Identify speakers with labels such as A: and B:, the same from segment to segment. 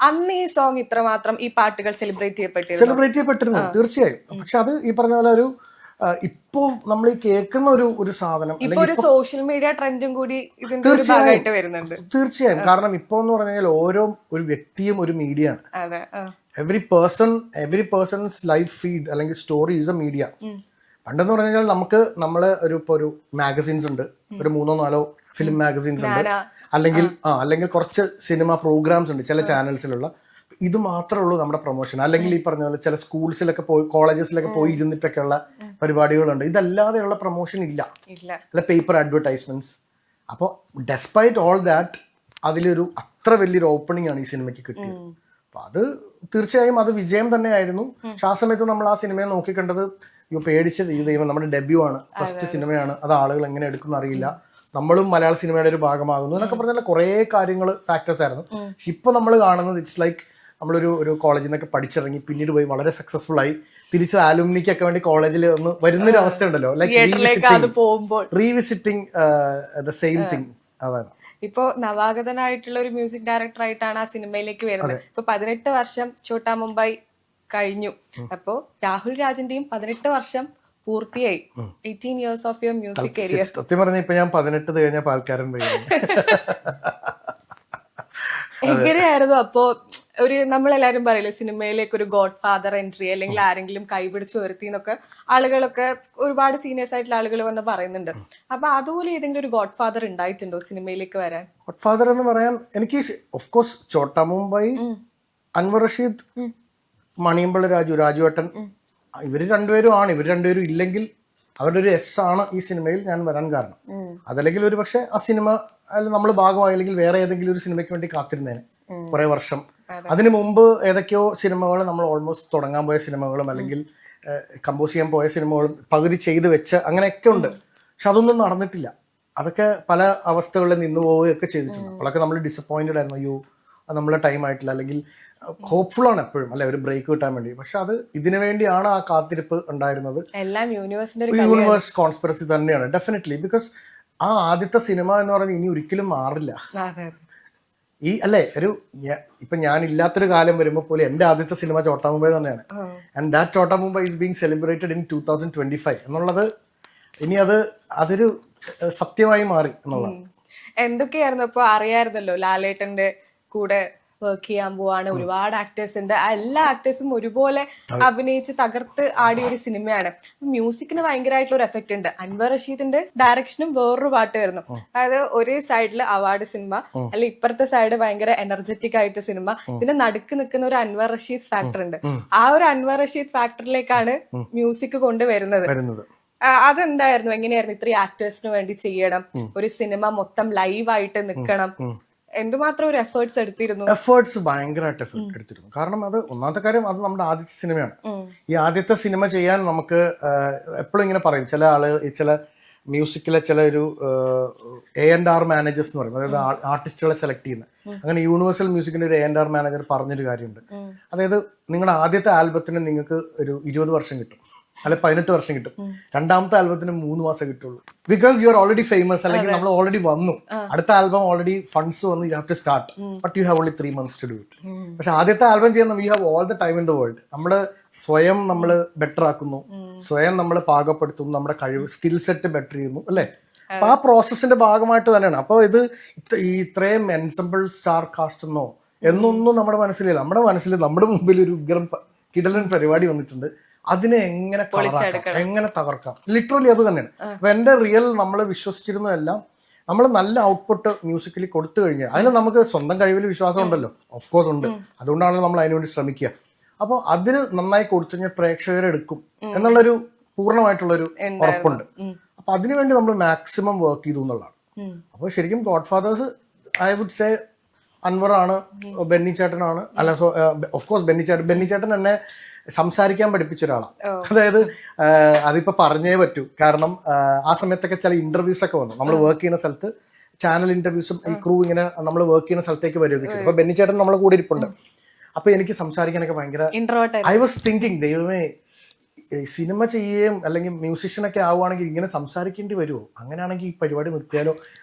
A: അന്ന് ഈ സോങ് ഇത്രമാത്രം ഈ പാട്ടുകൾ സെലിബ്രേറ്റ്
B: ചെയ്യപ്പെട്ടിരുന്നു തീർച്ചയായും. പക്ഷെ അത് ഈ പറഞ്ഞ പോലെ ഒരു ഇപ്പോ നമ്മൾ ഈ കേൾക്കുന്ന ഒരു സാധനം
A: ഒരു സോഷ്യൽ മീഡിയ ട്രെൻഡും കൂടി ഇതിന്റെ ഒരു ഭാഗമായിട്ട് വരുന്നുണ്ട്.
B: തീർച്ചയായും. കാരണം ഇപ്പോ എന്ന് പറഞ്ഞാൽ ഓരോ ഒരു വ്യക്തിയും ഒരു മീഡിയ ആണ്. എവറി പേഴ്സൺസ് ലൈഫ് ഫീഡ് അല്ലെങ്കിൽ സ്റ്റോറി ഈസ് എ മീഡിയ. പണ്ടെന്ന് പറഞ്ഞാൽ നമ്മള് ഒരു മാഗസീൻസ് ഉണ്ട്, ഒരു 3-4 ഫിലിം മാഗസീൻസ് ഉണ്ട്, അല്ലെങ്കിൽ കുറച്ച് സിനിമ പ്രോഗ്രാംസ് ഉണ്ട് ചില ചാനൽസിലുള്ള. ഇത് മാത്രമേ ഉള്ളൂ നമ്മുടെ പ്രൊമോഷൻ. അല്ലെങ്കിൽ ഈ പറഞ്ഞ പോലെ ചില സ്കൂൾസിലൊക്കെ പോയി കോളേജസിലൊക്കെ പോയി ഇരുന്നിട്ടൊക്കെ ഉള്ള പരിപാടികളുണ്ട്. ഇതല്ലാതെയുള്ള പ്രൊമോഷൻ ഇല്ല, അല്ല പേപ്പർ അഡ്വർടൈസ്മെന്റ്സ്. അപ്പോൾ ഡെസ്പൈറ്റ് ഓൾ ദാറ്റ് അതിലൊരു അത്ര വലിയൊരു ഓപ്പണിംഗ് ആണ് ഈ സിനിമയ്ക്ക് കിട്ടിയത്. അപ്പൊ അത് തീർച്ചയായും അത് വിജയം തന്നെയായിരുന്നു. പക്ഷെ ആ സമയത്ത് നമ്മൾ ആ സിനിമയെ നോക്കിക്കണ്ടത് പേടിച്ചത് ഈ ദൈവം നമ്മുടെ ഡെബ്യൂ ആണ്, ഫസ്റ്റ് സിനിമയാണ്, അത് ആളുകൾ എങ്ങനെ എടുക്കും അറിയില്ല, നമ്മളും മലയാള സിനിമയുടെ ഒരു ഭാഗമാകുന്നു എന്നൊക്കെ പറഞ്ഞാൽ കുറേ കാര്യങ്ങൾ ഫാക്ടേഴ്സ് ആയിരുന്നു. പക്ഷെ ഇപ്പൊ നമ്മൾ കാണുന്നത് ഇറ്റ്സ് ലൈക്ക് നമ്മളൊരു കോളേജിൽ നിന്നൊക്കെ പഠിച്ചിറങ്ങി പിന്നീട് പോയി വളരെ സക്സസ്ഫുൾ ആയി തിരിച്ച് ആലുമിനിക്കൊക്കെ വേണ്ടി കോളേജിൽ ഒന്ന് വരുന്നൊരു അവസ്ഥ ഉണ്ടല്ലോ, like revisiting the same thing. അതാണ്
A: ഇപ്പോ നവാഗതനായിട്ടുള്ള ഒരു മ്യൂസിക് ഡയറക്ടർ ആയിട്ടാണ് ആ സിനിമയിലേക്ക് വരുന്നത്. ഇപ്പൊ 18 വർഷം ഛോട്ടാ മുംബൈ കഴിഞ്ഞു. അപ്പോ രാഹുൽ രാജിന്റെയും 18 വർഷം പൂർത്തിയായി. 18 years of your music career.
B: സത്യം പറഞ്ഞ ഇപ്പൊ ഞാൻ 18 കഴിഞ്ഞ പാൽക്കാരൻ പോയി.
A: എങ്ങനെയായിരുന്നു അപ്പോ നമ്മളെല്ലാരും പറയില്ലേ സിനിമയിലേക്ക് ഒരു ഗോഡ് ഫാദർ എൻട്രി, അല്ലെങ്കിൽ ആരെങ്കിലും കൈപിടിച്ച് ഉയർത്തി എന്നൊക്കെ ആളുകളൊക്കെ ഒരുപാട് സീനിയേഴ്സ് ആയിട്ടുള്ള ആളുകൾ വന്ന് പറയുന്നുണ്ട്. അപ്പൊ അതുപോലെ ഏതെങ്കിലും ഒരു ഗോഡ് ഫാദർ ഉണ്ടായിട്ടുണ്ടോ സിനിമയിലേക്ക് വരാൻ?
B: ഗോഡ് ഫാദർ എന്ന് പറയാൻ എനിക്ക് ഓഫ് കോഴ്സ് ഛോട്ടാ മുംബൈ, അൻവർ റഷീദ്, മണിയമ്പള രാജുവേട്ടൻ, ഇവര് രണ്ടുപേരും ഇല്ലെങ്കിൽ അവരുടെ ഒരു എസ് ആണ് ഈ സിനിമയിൽ ഞാൻ വരാൻ കാരണം. അതല്ലെങ്കിൽ ഒരു പക്ഷെ ആ സിനിമ നമ്മൾ ഭാഗമായില്ലെങ്കിൽ വേറെ ഏതെങ്കിലും ഒരു സിനിമയ്ക്ക് വേണ്ടി കാത്തിരുന്നേനെ കുറെ വർഷം. അതിനു മുമ്പ് ഏതൊക്കെയോ സിനിമകൾ നമ്മൾ ഓൾമോസ്റ്റ് തുടങ്ങാൻ പോയ സിനിമകളും അല്ലെങ്കിൽ കമ്പോസ് ചെയ്യാൻ പോയ സിനിമകളും പകുതി ചെയ്ത് വെച്ച് അങ്ങനെയൊക്കെ ഉണ്ട്. പക്ഷെ അതൊന്നും നടന്നിട്ടില്ല. അതൊക്കെ പല അവസ്ഥകളിൽ നിന്ന് പോവുകയൊക്കെ ചെയ്തിട്ടുണ്ട്. അപ്പോഴൊക്കെ നമ്മൾ ഡിസപ്പോയിന്റഡ് ആയിരുന്നു, അയ്യോ അത് നമ്മളെ ടൈം ആയിട്ടില്ല, അല്ലെങ്കിൽ ഹോപ്പ്ഫുൾ ആണ് എപ്പോഴും അല്ലെ ഒരു ബ്രേക്ക് കിട്ടാൻ വേണ്ടി. പക്ഷെ അത് ഇതിനു വേണ്ടിയാണ് ആ കാത്തിരിപ്പ് ഉണ്ടായിരുന്നത്.
A: എല്ലാം
B: യൂണിവേഴ്സ് കോൺസ്പിറസി തന്നെയാണ് ഡെഫിനറ്റ്ലി. ബിക്കോസ് ആ ആദ്യത്തെ സിനിമ എന്ന് പറഞ്ഞാൽ ഇനി ഒരിക്കലും മാറില്ല. ഈ അല്ലേ ഇപ്പൊ ഞാൻ ഇല്ലാത്തൊരു കാലം വരുമ്പോൾ പോലും എന്റെ ആദ്യത്തെ സിനിമ ഛോട്ടാ മുംബൈ തന്നെയാണ്. And that Chotta Mumbai is being celebrated in 2025 എന്നുള്ളത് ഇനി അതൊരു സത്യമായി മാറി എന്നുള്ളത്.
A: എന്തൊക്കെയായിരുന്നു അപ്പൊ അറിയായിരുന്നല്ലോ ലാലേട്ടന്റെ കൂടെ വർക്ക് ചെയ്യാൻ പോവാണ്, ഒരുപാട് ആക്ടേഴ്സ് ഉണ്ട്, എല്ലാ ആക്ടേഴ്സും ഒരുപോലെ അഭിനയിച്ച് തകർത്ത് ആടിയ ഒരു സിനിമയാണ്. മ്യൂസിക്കിന് ഭയങ്കരമായിട്ടുള്ള ഒരു എഫക്ട് ഉണ്ട്. അൻവർ റഷീദിന്റെ ഡയറക്ഷനും വേറൊരു പാട്ട് വരുന്നു. അതായത് ഒരു സൈഡില് അവാർഡ് സിനിമ, അല്ലെങ്കിൽ ഇപ്പുറത്തെ സൈഡ് ഭയങ്കര എനർജറ്റിക് ആയിട്ട് സിനിമ, ഇതിന്റെ നടുക്ക് നിൽക്കുന്ന ഒരു അൻവർ റഷീദ് ഫാക്ടർ ഉണ്ട്. ആ ഒരു അൻവർ റഷീദ് ഫാക്ടറിലേക്കാണ് മ്യൂസിക് കൊണ്ടുവരുന്നത്. അതെന്തായിരുന്നു, എങ്ങനെയായിരുന്നു ഇത്രയും ആക്ടേഴ്സിന് വേണ്ടി ചെയ്യണം, ഒരു സിനിമ മൊത്തം ലൈവായിട്ട് നിൽക്കണം, എന്തുമാത്രം ഒരു എഫേർട്സ് എടുത്തിരുന്നു?
B: എഫേർട്സ് ഭയങ്കരമായിട്ട് എഫേർട്ട് എടുത്തിരുന്നു. കാരണം അത് ഒന്നാമത്തെ കാര്യം അത് നമ്മുടെ ആദ്യത്തെ സിനിമയാണ്. ഈ ആദ്യത്തെ സിനിമ ചെയ്യാൻ നമുക്ക് എപ്പോഴും ഇങ്ങനെ പറയും ചില മ്യൂസിക്കിലെ ചില ഒരു A&R മാനേജേഴ്സ് എന്ന് പറയും, അതായത് ആർട്ടിസ്റ്റുകളെ സെലക്ട് ചെയ്യുന്നത്. അങ്ങനെ യൂണിവേഴ്സൽ മ്യൂസിക്കിന്റെ ഒരു A&R മാനേജർ പറഞ്ഞൊരു കാര്യമുണ്ട്. അതായത് നിങ്ങളുടെ ആദ്യത്തെ ആൽബത്തിന് നിങ്ങൾക്ക് ഒരു 20 വർഷം കിട്ടും, അല്ലെ 18 വർഷം കിട്ടും. രണ്ടാമത്തെ ആൽബത്തിന് 3 മാസം കിട്ടുള്ളൂ. Because you are already famous, അല്ലെങ്കിൽ നമ്മൾ ഓൾറെഡി വന്നു, അടുത്ത ആൽബം ഓൾറെഡി ഫണ്ട്സ് വന്നു, you have to start, but you have only 3 months to do it. പക്ഷെ ആദ്യത്തെ ആൽബം ചെയ്യുന്ന you have all the time in the world. സ്വയം നമ്മൾ ബെറ്റർ ആക്കുന്നു, സ്വയം നമ്മൾ പാകപ്പെടുത്തുന്നു, നമ്മുടെ കഴിവ് സ്കിൽ സെറ്റ് ബെറ്റർ ചെയ്യുന്നു അല്ലെ. അപ്പൊ ആ പ്രോസസ്സിന്റെ ഭാഗമായിട്ട് തന്നെയാണ്. അപ്പൊ ഇത്രയും എൻസംബിൾ സ്റ്റാർ കാസ്റ്റ് എന്നൊന്നും നമ്മുടെ മനസ്സിലില്ല. നമ്മുടെ മുമ്പിൽ ഒരു ഉഗ്രം കിടലൻ പരിപാടി വന്നിട്ടുണ്ട്. അതിനെ എങ്ങനെ തകർക്കാം, ലിറ്ററലി അത് തന്നെയാണ്. അപ്പൊ എന്റെ റിയൽ നമ്മൾ വിശ്വസിച്ചിരുന്നതെല്ലാം നമ്മൾ നല്ല ഔട്ട്പുട്ട് മ്യൂസിക്കലി കൊടുത്തു കഴിഞ്ഞാൽ അതിന് നമുക്ക് സ്വന്തം കഴിവിൽ വിശ്വാസം ഉണ്ടല്ലോ, ഓഫ് കോഴ്സ് ഉണ്ട്. അതുകൊണ്ടാണല്ലോ നമ്മൾ അതിനുവേണ്ടി ശ്രമിക്കുക. അപ്പോൾ അതിന് നന്നായി കൊടുത്തു കഴിഞ്ഞാൽ പ്രേക്ഷകരെടുക്കും എന്നുള്ളൊരു പൂർണ്ണമായിട്ടുള്ളൊരു ഉറപ്പുണ്ട്. അപ്പൊ അതിനുവേണ്ടി നമ്മൾ മാക്സിമം വർക്ക് ചെയ്തു എന്നുള്ളതാണ്. അപ്പോൾ ശരിക്കും godfathers I would say Anwar ആണ്, ബെന്നി ചേട്ടനാണ്. അല്ല ഓഫ് കോഴ്സ് ബെന്നി ചേട്ടൻ എന്നെ സംസാരിക്കാൻ പഠിപ്പിച്ച ഒരാളാണ്. അതായത് അതിപ്പോ പറഞ്ഞേ പറ്റൂ. കാരണം ആ സമയത്തൊക്കെ ചില ഇന്റർവ്യൂസ് ഒക്കെ വന്നു. നമ്മൾ വർക്ക് ചെയ്യുന്ന സ്ഥലത്ത് ചാനൽ ഇന്റർവ്യൂസും ഈ ക്രൂ ഇങ്ങനെ നമ്മൾ വർക്ക് ചെയ്യുന്ന സ്ഥലത്തേക്ക് വരികയൊക്കെ ചെയ്തു. അപ്പൊ ബെന്നി ചേട്ടൻ നമ്മളെ കൂടെ ഇരിപ്പുണ്ട്. അപ്പൊ എനിക്ക് സംസാരിക്കാനൊക്കെ ഭയങ്കര ഐ വാസ് തിങ്കിങ്, ദൈവമേ സിനിമ ചെയ്യുകയും അല്ലെങ്കിൽ മ്യൂസിഷ്യനൊക്കെ ആവുകയാണെങ്കിൽ ഇങ്ങനെ സംസാരിക്കേണ്ടി വരുമോ? അങ്ങനെയാണെങ്കിൽ ഈ പരിപാടി നിർത്തിയാലോ?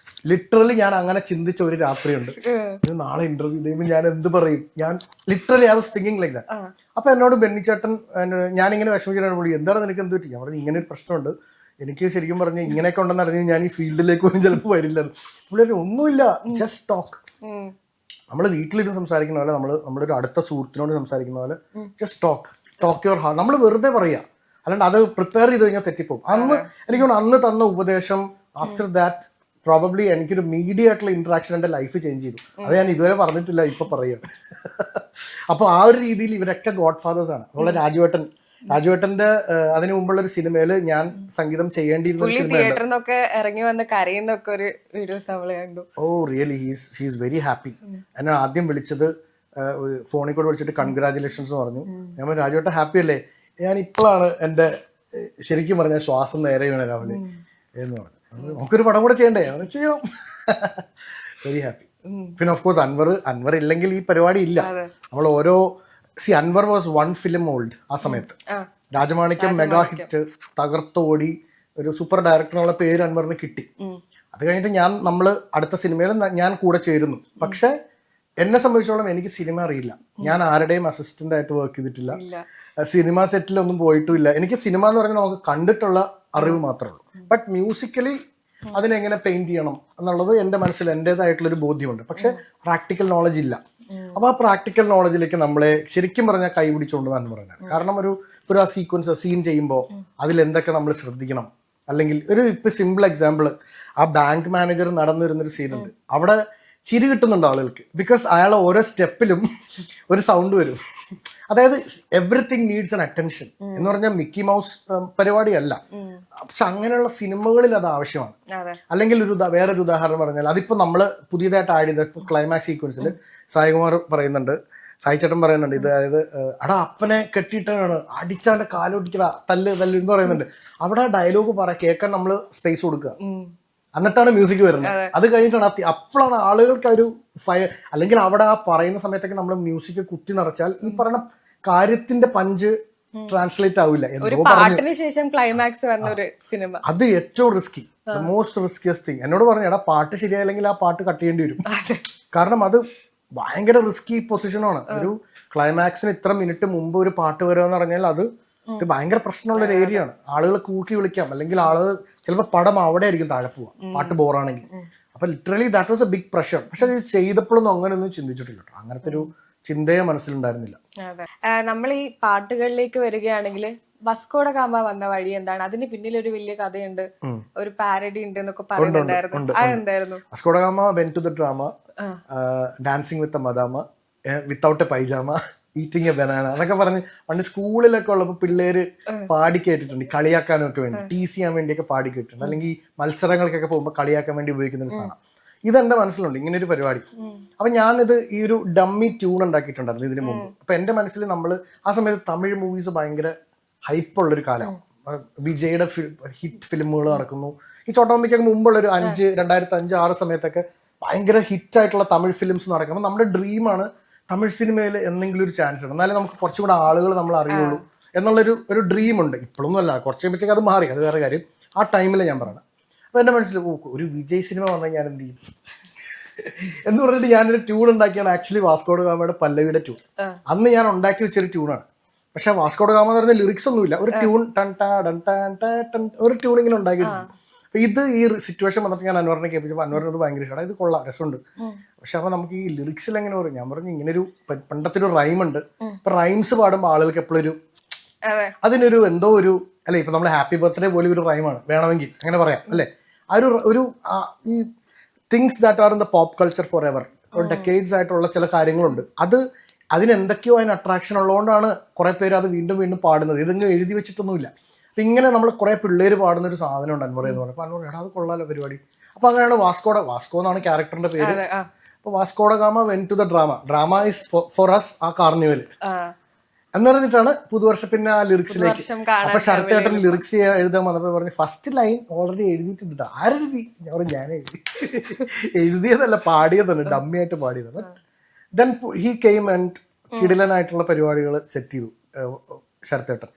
B: ലിറ്ററലി ഞാൻ അങ്ങനെ ചിന്തിച്ച ഒരു രാത്രിയുണ്ട്. ഇത് നാളെ ഇന്റർവ്യൂ ചെയ്യുമ്പോൾ ഞാൻ എന്ത് പറയും? ഞാൻ literally I was thinking like that. അപ്പൊ എന്നോട് ബെന്നിച്ചേട്ടൻ ഞാനിങ്ങനെ വിഷമിച്ചിട്ടാണ് വിളി, എന്താണ് നിനക്ക് എന്ത് പറ്റി? ഞാൻ പറഞ്ഞു ഇങ്ങനെ ഒരു പ്രശ്നമുണ്ട്, എനിക്ക് ശരിക്കും പറഞ്ഞ് ഇങ്ങനെയൊക്കെ ഉണ്ടെന്ന് അറിഞ്ഞ് ഞാൻ ഈ ഫീൽഡിലേക്ക് പോലും ചിലപ്പോൾ വരില്ല. പുള്ളി ഒന്നുമില്ല, ജസ്റ്റ് ടോക്ക്. നമ്മൾ വീട്ടിലിരുന്ന് സംസാരിക്കുന്ന പോലെ, നമ്മുടെ ഒരു അടുത്ത സുഹൃത്തിനോട് സംസാരിക്കുന്ന പോലെ ജസ്റ്റ് ടോക്ക് യുവർ ഹാർട്ട്. നമ്മൾ വെറുതെ പറയുക, അല്ലാണ്ട് അത് പ്രിപ്പയർ ചെയ്ത് കഴിഞ്ഞാൽ തെറ്റിപ്പോകും. അന്ന് എനിക്ക് തോന്നുന്നു അന്ന് തന്ന ഉപദേശം, ആഫ്റ്റർ ദാറ്റ് പ്രോബബ്ലി എനിക്കൊരു മീഡിയ ആയിട്ടുള്ള ഇന്ററാക്ഷൻ എൻ്റെ ലൈഫ് ചേഞ്ച് ചെയ്തു. അത് ഞാൻ ഇതുവരെ പറഞ്ഞിട്ടില്ല, ഇപ്പൊ പറയുകയാണ്. അപ്പൊ ആ ഒരു രീതിയിൽ ഇവരൊക്കെ ഗോഡ് ഫാദേഴ്സ് ആണ്. അതുപോലെ രാജുവേട്ടന്റെ അതിനു മുമ്പുള്ള ഒരു സിനിമയിൽ ഞാൻ സംഗീതം ചെയ്യേണ്ടിയിരുന്ന
A: തിയേറ്ററിനൊക്കെ ഇറങ്ങി വന്ന് കരയുന്നൊക്കെ ഒരു വീഡിയോസ് നമ്മൾ കണ്ടു.
B: Oh really he's very happy. എന്നെ ആദ്യം വിളിച്ചത് ഫോണിൽ കൂടെ വിളിച്ചിട്ട് കൺഗ്രാജുലേഷൻസ് പറഞ്ഞു. ഞാൻ രാജുവേട്ടൻ ഹാപ്പി അല്ലേ? ഞാൻ ഇപ്പോഴാണ് എൻ്റെ ശരിക്കും പറഞ്ഞ ശ്വാസം നേരെ വീണ രാവിലെ എന്ന് പറഞ്ഞു. നമുക്കൊരു പടം കൂടെ ചെയ്യണ്ടേ? അവന് ചെയ്യണം. Very happy. പിന്നെ ഓഫ് കോഴ്സ് അൻവർ ഇല്ലെങ്കിൽ ഈ പരിപാടി ഇല്ല. നമ്മൾ ഓരോ അൻവർ വാസ് 1 ഫിലിം ഓൾഡ് ആ സമയത്ത്. രാജമാണിക്യം മെഗാ ഹിറ്റ്, തകർത്തോടി, ഒരു സൂപ്പർ ഡയറക്ടറിനുള്ള പേര് അൻവറിന് കിട്ടി. അത് കഴിഞ്ഞിട്ട് നമ്മൾ അടുത്ത സിനിമയിൽ ഞാൻ കൂടെ ചേരുന്നു. പക്ഷെ എന്നെ സംബന്ധിച്ചോളം എനിക്ക് സിനിമ അറിയില്ല. ഞാൻ ആരുടെയും അസിസ്റ്റന്റ് ആയിട്ട് വർക്ക് ചെയ്തിട്ടില്ല, സിനിമ സെറ്റിലൊന്നും പോയിട്ടുമില്ല. എനിക്ക് സിനിമ എന്ന് പറഞ്ഞാൽ നമുക്ക് കണ്ടിട്ടുള്ള അറിവ് മാത്രമേ ഉള്ളൂ. ബട്ട് മ്യൂസിക്കലി അതിനെങ്ങനെ പെയിന്റ് ചെയ്യണം എന്നുള്ളത് എൻ്റെ മനസ്സിൽ എൻ്റെതായിട്ടുള്ളൊരു ബോധ്യമുണ്ട്. പക്ഷെ പ്രാക്ടിക്കൽ നോളജ് ഇല്ല. അപ്പോൾ ആ പ്രാക്ടിക്കൽ നോളജിലേക്ക് നമ്മളെ ശരിക്കും പറഞ്ഞാൽ കൈ പിടിച്ചുകൊണ്ടുവരാന്ന് പറയുന്നത്. കാരണം ഒരു ആ സീൻ ചെയ്യുമ്പോൾ അതിൽ എന്തൊക്കെ നമ്മൾ ശ്രദ്ധിക്കണം. അല്ലെങ്കിൽ ഇപ്പൊ സിമ്പിൾ എക്സാമ്പിൾ, ആ ബാങ്ക് മാനേജർ നടന്നു വരുന്നൊരു സീനുണ്ട്. അവിടെ ചിരി കിട്ടുന്നുണ്ട് ആളുകൾക്ക്. ബിക്കോസ് അയാളെ ഓരോ സ്റ്റെപ്പിലും ഒരു സൗണ്ട് വരും. അതായത് എവറിത്തിങ് നീഡ്സ് ആൻ അറ്റൻഷൻ എന്ന് പറഞ്ഞാൽ മിക്കി മൗസ് പരിപാടിയല്ല. പക്ഷെ അങ്ങനെയുള്ള സിനിമകളിൽ അത് ആവശ്യമാണ്. അല്ലെങ്കിൽ വേറൊരു ഉദാഹരണം പറഞ്ഞാൽ, അതിപ്പോ നമ്മള് പുതിയതായിട്ട് ആഡ് ചെയ്ത ക്ലൈമാക്സ് സീക്വൻസിൽ സായികുമാർ പറയുന്നുണ്ട്, സായിച്ചേട്ടൻ പറയുന്നുണ്ട്, ഇത് അതായത് അടാ അപ്പനെ കെട്ടിയിട്ടാണ് അടിച്ചാന്റെ കാലൊടിക്കട തല്ല് എന്ന് പറയുന്നുണ്ട്. അവിടെ ഡയലോഗ് കേൾക്കാൻ നമ്മൾ സ്പേസ് കൊടുക്കുക, എന്നിട്ടാണ് മ്യൂസിക് വരുന്നത്. അത് കഴിഞ്ഞിട്ടാണ് അപ്പോഴാണ് ആളുകൾക്ക് ഒരു അല്ലെങ്കിൽ അവിടെ ആ പറയുന്ന സമയത്തൊക്കെ നമ്മൾ മ്യൂസിക് കുത്തി നിറച്ചാൽ ഈ പറഞ്ഞ കാര്യത്തിന്റെ പഞ്ച് ട്രാൻസ്ലേറ്റ് ആവില്ല.
A: ശേഷം ക്ലൈമാക്സ് വന്ന ഒരു സിനിമ,
B: അത് ഏറ്റവും റിസ്കി, മോസ്റ്റ് റിസ്കിയസ്റ്റ് തിങ്. എന്നോട് പറഞ്ഞു, എടാ പാട്ട് ശരിയായില്ലെങ്കിൽ ആ പാട്ട് കട്ട് ചെയ്യേണ്ടി വരും. കാരണം അത് ഭയങ്കര റിസ്കി പൊസിഷനാണ്. ഒരു ക്ലൈമാക്സിന് ഇത്ര മിനിറ്റ് മുമ്പ് ഒരു പാട്ട് വരുമെന്ന് പറഞ്ഞാൽ അത് ഭയങ്കര പ്രശ്നമുള്ള ഒരു ഏരിയ ആണ്. ആളുകൾ കൂക്കി വിളിക്കാം, അല്ലെങ്കിൽ ആളുകൾ ചിലപ്പോൾ പടം അവിടെ ആയിരിക്കും താഴെ പോവാ പാട്ട് ബോറാണെങ്കിൽ. അപ്പൊ literally that was a big pressure. പക്ഷെ ഇത് ചെയ്തപ്പോഴൊന്നും അങ്ങനെയൊന്നും ചിന്തിച്ചിട്ടില്ല. അങ്ങനത്തെ ഒരു ചിന്തയെ മനസ്സിലുണ്ടായിരുന്നില്ല.
A: നമ്മൾ ഈ പാട്ടുകളിലേക്ക് വരികയാണെങ്കിൽ വസ്കോഡ ഗാമ വന്ന വഴി എന്താണ്? അതിന് പിന്നിൽ ഒരു വലിയ കഥയുണ്ട്, ഒരു പാരഡി ഉണ്ട് എന്നൊക്കെ പറയുന്നുണ്ടായിരുന്നു. അതെന്തായിരുന്നു?
B: Vasco da Gama went to the drama, dancing with മദാമ, without a pyjama, eating a banana എന്നൊക്കെ പറഞ്ഞ് പണ്ട് സ്കൂളിലൊക്കെ ഉള്ളപ്പോൾ പിള്ളേര് പാടി കേട്ടിട്ടുണ്ട്. കളിയാക്കാനും ഒക്കെ വേണ്ടി, ടീസ് ചെയ്യാൻ വേണ്ടിയൊക്കെ പാടി കേട്ടിട്ടുണ്ട്. അല്ലെങ്കിൽ മത്സരങ്ങൾക്കൊക്കെ പോകുമ്പോൾ കളിയാക്കാൻ വേണ്ടി ഉപയോഗിക്കുന്ന ഒരു സാധനം. ഇതെന്റെ മനസ്സിലുണ്ട്, ഇങ്ങനെ ഒരു പരിപാടി. അപ്പൊ ഞാനിത് ഈ ഒരു ഡമ്മി ട്യൂൺ ഉണ്ടാക്കിയിട്ടുണ്ടായിരുന്നു ഇതിനു മുമ്പ്. അപ്പൊ എന്റെ മനസ്സിൽ ആ സമയത്ത് തമിഴ് മൂവീസ് ഭയങ്കര ഹൈപ്പുള്ളൊരു കാലമാണ്. വിജയുടെ ഹിറ്റ് ഫിലിമുകൾ നടക്കുന്നു. ഈ ചോട്ടാമ്പിക്കൊക്കെ മുമ്പുള്ള ഒരു 2005-2006 സമയത്തൊക്കെ ഭയങ്കര ഹിറ്റ് ആയിട്ടുള്ള തമിഴ് ഫിലിംസ് നടക്കുമ്പോൾ നമ്മുടെ ഡ്രീമാണ് തമിഴ് സിനിമയിൽ എന്തെങ്കിലും ഒരു ചാൻസ് ഉണ്ട്, എന്നാലും നമുക്ക് കുറച്ചുകൂടെ ആളുകൾ നമ്മൾ അറിയുള്ളൂ എന്നുള്ളൊരു ഡ്രീം ഉണ്ട്. ഇപ്പോഴൊന്നും അല്ല, കുറച്ച് കഴിയുമ്പോഴത്തേക്ക് അത് മാറി, അത് വേറെ കാര്യം. ആ ടൈമിൽ ഞാൻ പറയണം. അപ്പൊ എന്റെ മനസ്സിൽ ഒരു വിജയ് സിനിമ വന്നാൽ ഞാൻ എന്ത് ചെയ്യും എന്ന് പറഞ്ഞിട്ട് ഞാനൊരു ട്യൂൺ ഉണ്ടാക്കിയാണ്. ആക്ച്വലി വാസ്കോഡ ഗാമയുടെ പല്ലവിയുടെ ട്യൂൺ അന്ന് ഞാൻ ഉണ്ടാക്കി വെച്ചൊരു ട്യൂണാണ്. പക്ഷെ വാസ്കോഡ ഗാമ എന്ന് പറഞ്ഞ ലിറിക്സ് ഒന്നുമില്ല, ഒരു ട്യൂൺ ഒരു ട്യൂൺ ഇങ്ങനെ ഉണ്ടാക്കി വെച്ചിട്ടുണ്ട്. അപ്പൊ ഇത് ഈ സിറ്റുവേഷൻ വന്നപ്പോൾ ഞാൻ അൻവറിനെ കേൾപ്പിച്ചപ്പോൾ അൻവറിനോട് ഭയങ്കര ഇഷ്ടമാണ്, ഇത് കൊള്ളാം, രസമുണ്ട്. പക്ഷെ അപ്പൊ നമുക്ക് ഈ ലിറിക്സിൽ എങ്ങനെ പറയും? ഞാൻ പറഞ്ഞു ഇങ്ങനെ ഒരു പണ്ടത്തെ ഒരു റൈം ഉണ്ട്. ഇപ്പൊ റൈംസ് പാടുമ്പോൾ ആളുകൾക്ക് എപ്പോഴൊരു അതിനൊരു എന്തോ ഒരു അല്ലെ, ഇപ്പൊ നമ്മള് ഹാപ്പി ബർത്ത്ഡേ പോലെ ഒരു റൈമാണ് വേണമെങ്കിൽ അങ്ങനെ പറയാം അല്ലെ. ആ ഒരു ഈ things that are in the pop culture forever, decades ആയിട്ടുള്ള ചില കാര്യങ്ങളുണ്ട്. അതിനെന്തൊക്കെയോ അതിന് അട്രാക്ഷൻ ഉള്ളതുകൊണ്ടാണ് കുറെ പേര് അത് വീണ്ടും വീണ്ടും പാടുന്നത്. ഇതൊന്നും എഴുതി വെച്ചിട്ടൊന്നുമില്ല. അപ്പൊ ഇങ്ങനെ നമ്മൾ കുറെ പിള്ളേര് പാടുന്ന ഒരു സാധനം ഉണ്ട് അൻവർ എന്ന് പറയുമ്പോൾ. അൻവർ എടാ അത് കൊള്ളാലോ പരിപാടി. അപ്പൊ അങ്ങനെയാണ് വാസ്കോ എന്നാണ് ക്യാരക്ടറിന്റെ പേര്. അപ്പൊ Vasco da Gama went to the drama is for us ആ കാർണിവൽ എന്ന് പറഞ്ഞിട്ടാണ് പുതുവർഷ പിന്നെ ആ ലിറിക്സിലേക്ക്. അപ്പൊ ശരത്തേട്ടൻ ലിറിക്സ് എഴുതാൻ വന്നപ്പോ പറഞ്ഞു ഫസ്റ്റ് ലൈൻ ഓൾറെഡി എഴുതിയിട്ടുണ്ട്. ആരെഴുതി? ഞാൻ എഴുതിയതല്ല, പാടിയതാണ്, ഡമ്മിയായിട്ട് പാടിയതാണ്. ദെൻ ഹി കെയിം ആൻഡ് കിടിലനായിട്ടുള്ള പരിപാടികൾ സെറ്റ് ചെയ്തു ശരത്തേട്ടൻ.